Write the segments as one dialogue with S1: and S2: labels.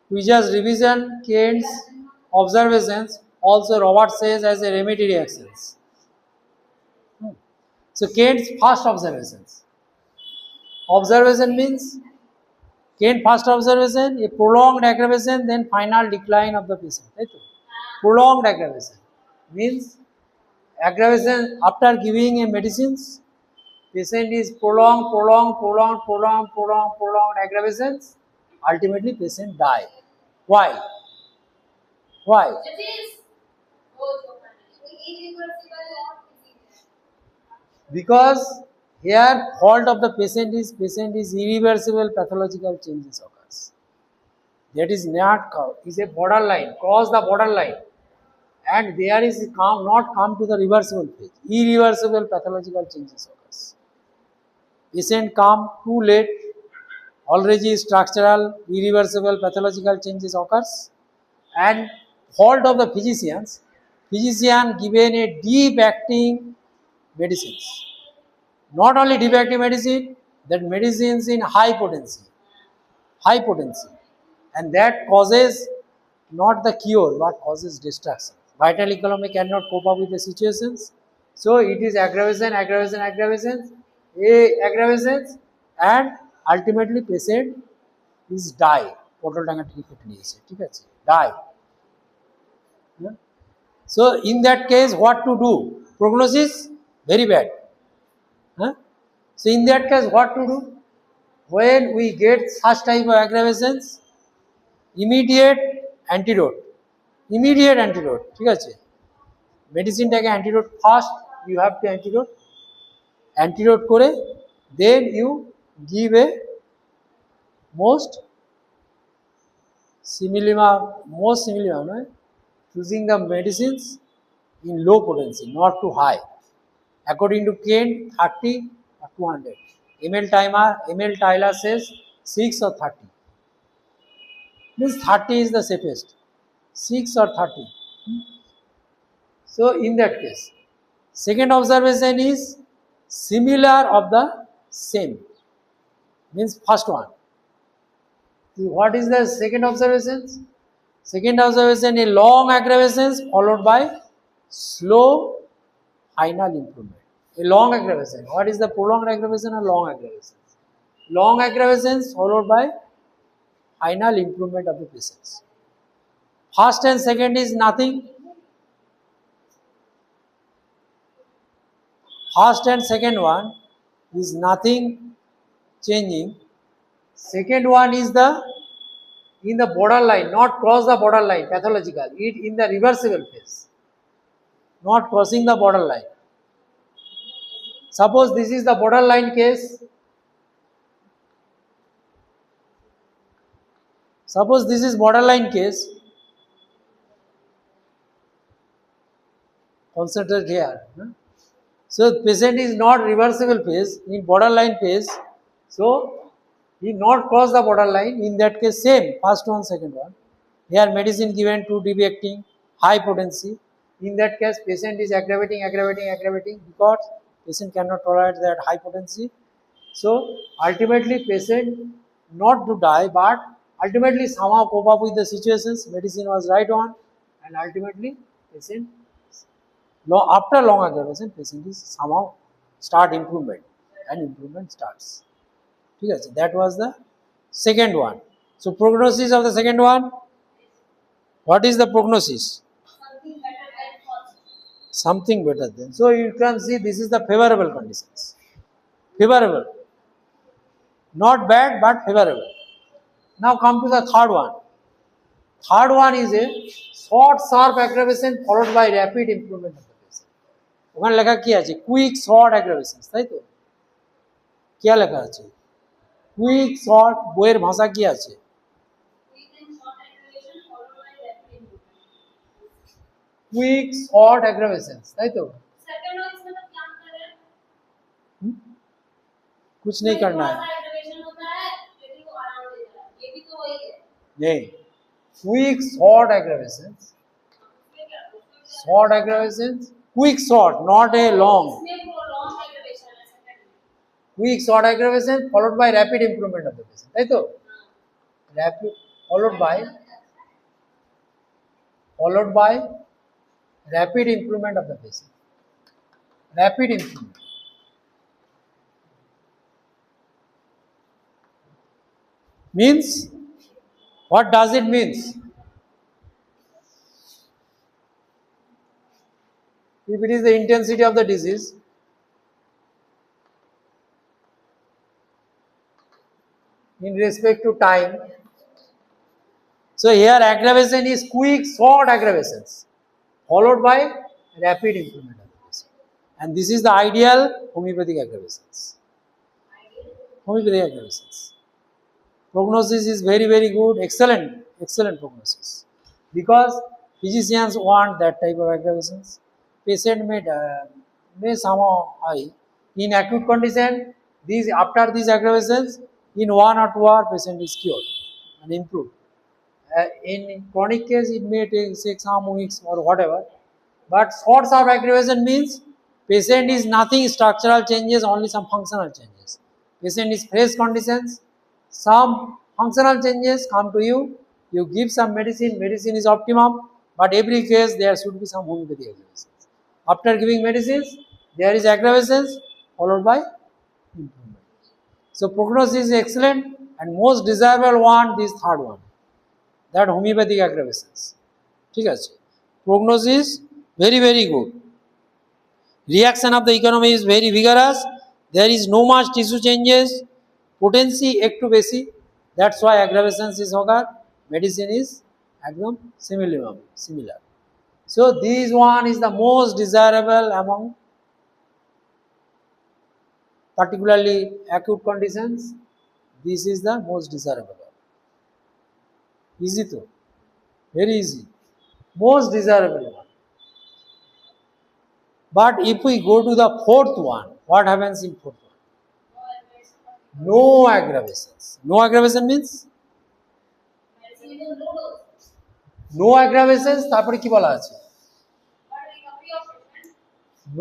S1: We just revision Kant's observations. Also, Robert says as a remedy reactions. So, Kant's first observations. Observation means Kant first observation, a prolonged aggravation, then final decline of the patient. Right? Prolonged aggravation means aggravation after giving a medicines, patient is prolonged aggravations. Ultimately, patient die. Why? Why? Because here fault of the patient is irreversible pathological changes occurs. That is not is a borderline, cross the borderline, and there is not come to the reversible phase. Irreversible pathological changes occurs. Patient come too late. Already structural irreversible pathological changes occurs, and fault of the physicians. Physician given a deep acting medicines. Not only deep acting medicine, that medicines in high potency, and that causes not the cure but causes destruction. Vital economy cannot cope up with the situations, so it is aggravations, and ultimately patient is die. Total die. Yeah. So in that case, what to do? Prognosis very bad. Huh? So in that case, what to do? When we get such type of aggravations, immediate antidote. ঠিক আছে? মেডিসিনটাকে antidote first you have to antidote করে then you give a most similar no? Choosing the medicines in low potency, not too high. According to Kant, 30 or 200. Emil Tyler says 6 or 30. Means 30 is the safest. 6 or 30. So in that case, second observation is similar of the same. Means first one. What is the second observation? Second observation, a long aggravations followed by slow final improvement. A long aggravation. What is the prolonged aggravation or long aggravation? Long aggravations followed by final improvement of the patients. First and second is nothing. First and second one is nothing changing. Second one is the in the borderline, not cross the borderline, pathological. It in the reversible phase, not crossing the borderline. Suppose this is the borderline case. Suppose this is borderline case. Concentrate here. So patient is not reversible phase, in borderline phase. So he not cross the borderline. In that case, same first one, second one. Here medicine given to deep acting, high potency. In that case, patient is aggravating because patient cannot tolerate that high potency. So ultimately, patient not to die, but ultimately somehow cope up with the situations. Medicine was right on, and ultimately patient after long aggravation, patient is somehow start improvement, and improvement starts. That was the second one. So prognosis of the second one. What is the prognosis? Something better than. So you can see this is the favorable conditions. Favorable. Not bad but favorable. Now come to the third one. Third one is a short sharp aggravation followed by rapid improvement of the patient. ওখানে লেখা কি আছে? Quick short aggravations, তাই তো? কি লেখা আছে? Quick short বইয়ের ভাষা কি আছে? Quick short aggravations, তাই তো? कुछ नहीं करना है. नहीं. Quick short aggravations. Short aggravations. Quick short, not a long. Quick short aggravation followed by rapid improvement of the patient. Right? Rapid. followed by rapid improvement of the patient. Rapid improvement means, what does it means? If it is the intensity of the disease, in respect to time, so here aggravation is quick, short aggravations, followed by rapid improvement of the patient. And this is the ideal homeopathic aggravations. Homeopathic aggravations. Prognosis is very, very good, excellent, excellent prognosis. Because physicians want that type of aggravations. Patient may somehow high. In acute condition, these after these aggravations, in 1 or 2 hours, patient is cured and improved. In chronic case, it may take some weeks or whatever. But short of aggravation means patient is nothing structural changes, only some functional changes. Patient is fresh conditions, some functional changes come to you, you give some medicine, medicine is optimum, but every case there should be some homeopathy aggravations. After giving medicines, there is aggravations followed by improvement. So prognosis is excellent, and most desirable one, this third one, that homeopathic aggravations. ঠিক আছে, prognosis very, very good. Reaction of the economy is very vigorous. There is no much tissue changes. Potency একটু বেশি. That's why aggravations is hogar. Medicine is একদম similar. So this one is the most desirable among particularly acute conditions. This is the most desirable one. Easy to, very easy. Most desirable one. But if we go to the fourth one, what happens in fourth one? No aggravations. No aggravation means no aggravations. তারপরে কি বলা আছে?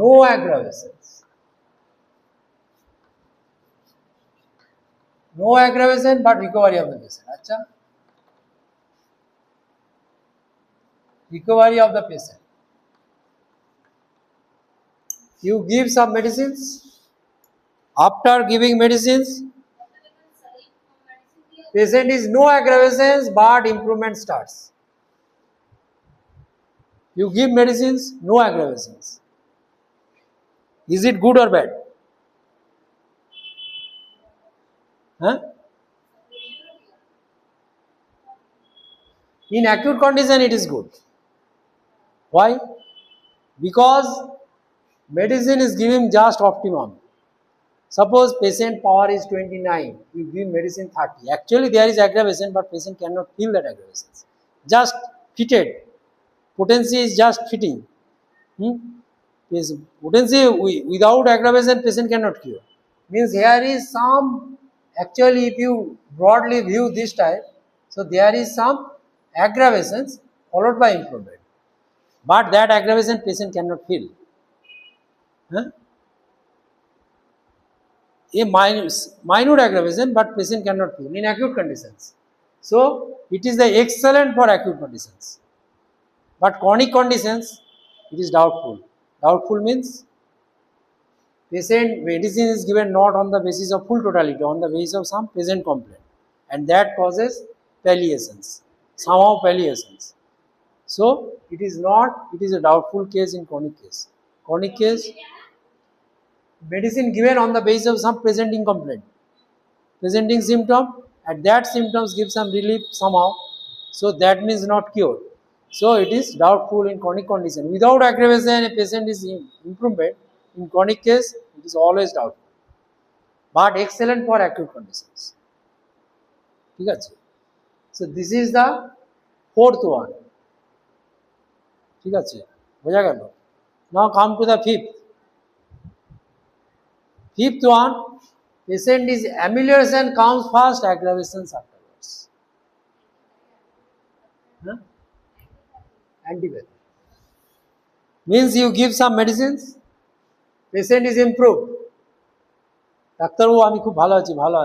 S1: No aggravations. No aggravation but recovery of the patient. আচ্ছা, recovery of the patient. You give some medicines. After giving medicines, patient is no aggravations but improvement starts. You give medicines, no aggravations. Is it good or bad? Huh? In acute condition it is good. Why? Because medicine is given just optimum. Suppose patient power is 29, you give medicine 30. Actually there is aggravation, but patient cannot feel that aggravation. Just fitted. Potency is just fitting. Potency without aggravation patient cannot cure. Means here is some, actually if you broadly view this type, so there is some aggravations followed by improvement. But that aggravation patient cannot feel. A minute aggravation, but patient cannot feel in acute conditions. So it is the excellent for acute conditions. But chronic conditions, it is doubtful. Doubtful means patient medicine is given not on the basis of full totality, on the basis of some present complaint, and that causes palliations, somehow palliations. So it is not, it is a doubtful case in chronic case. Chronic case, medicine given on the basis of some presenting complaint, presenting symptom, and that symptoms give some relief somehow, so that means not cured. So it is doubtful in chronic condition. Without aggravation, a patient is in improvement. In chronic case, it is always doubtful, but excellent for acute conditions. ঠিক আছে? So this is the fourth one. ঠিক আছে, বোঝা গেল? Now come to the fifth. Fifth one, patient is amelioration comes first, aggravations afterwards. Antibiotic means you give some medicines, patient is improved. ডাক্তারবাবু আমি খুব ভালো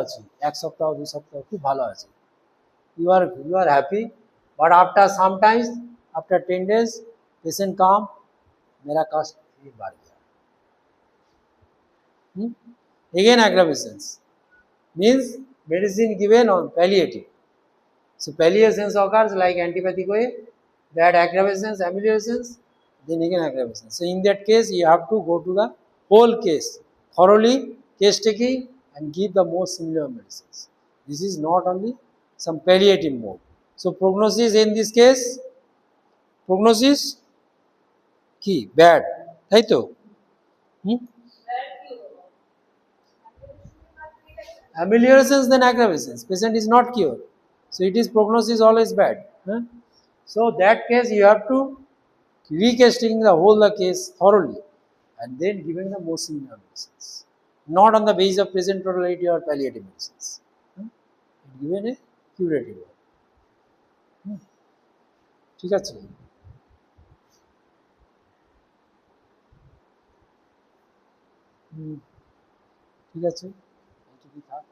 S1: আছি, এক সপ্তাহ 2 সপ্তাহ খুব ভালো আছি, you are happy, but after sometimes after 10 days patient come, मेरा कष्ट ये बढ़ गया. Again aggravations means medicine given on palliative. So palliations occurs like antipathic way, that aggravations, ameliorations, then again aggravations. So in that case you have to go to the whole case thoroughly, case taking, and give the most similar medicines. This is not only some palliative mode. So prognosis in this case, prognosis key bad, right? Hmm? Ameliorations then aggravations. Patient is not cured. So it is prognosis always bad. Huh? So that case you have to recasting the whole the case thoroughly and then giving the most senior medicines. Not on the basis of present probability or palliative medicines. Huh? Given a curative one. ঠিক আছে ঠিক আছে এইটুকুই থাক